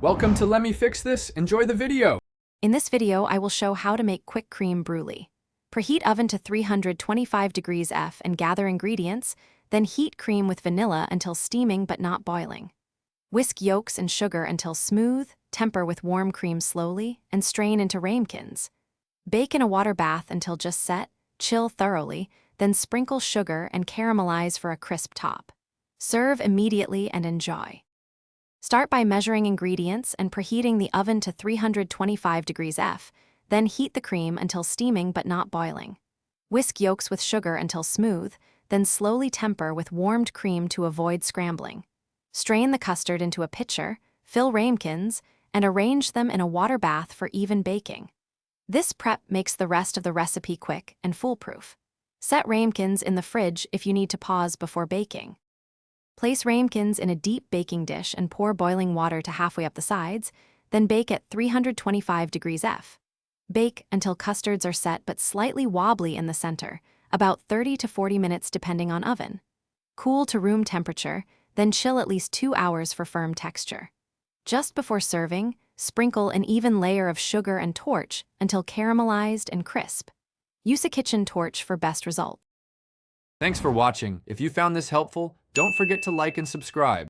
Welcome to Let Me Fix This. Enjoy the video. In this video, I will show how to make quick creme brulee. Preheat oven to 325 degrees F and gather ingredients, then heat cream with vanilla until steaming but not boiling. Whisk yolks and sugar until smooth, temper with warm cream slowly, and strain into ramekins. Bake in a water bath until just set, chill thoroughly, then sprinkle sugar and caramelize for a crisp top. Serve immediately and enjoy. Start by measuring ingredients and preheating the oven to 325 degrees F, then heat the cream until steaming but not boiling. Whisk yolks with sugar until smooth, then slowly temper with warmed cream to avoid scrambling. Strain the custard into a pitcher, fill ramekins, and arrange them in a water bath for even baking. This prep makes the rest of the recipe quick and foolproof. Set ramekins in the fridge if you need to pause before baking. Place ramekins in a deep baking dish and pour boiling water to halfway up the sides, then bake at 325 degrees F. Bake until custards are set but slightly wobbly in the center, about 30 to 40 minutes depending on oven. Cool to room temperature, then chill at least 2 hours for firm texture. Just before serving, sprinkle an even layer of sugar and torch until caramelized and crisp. Use a kitchen torch for best result. Thanks for watching. If you found this helpful, don't forget to like and subscribe.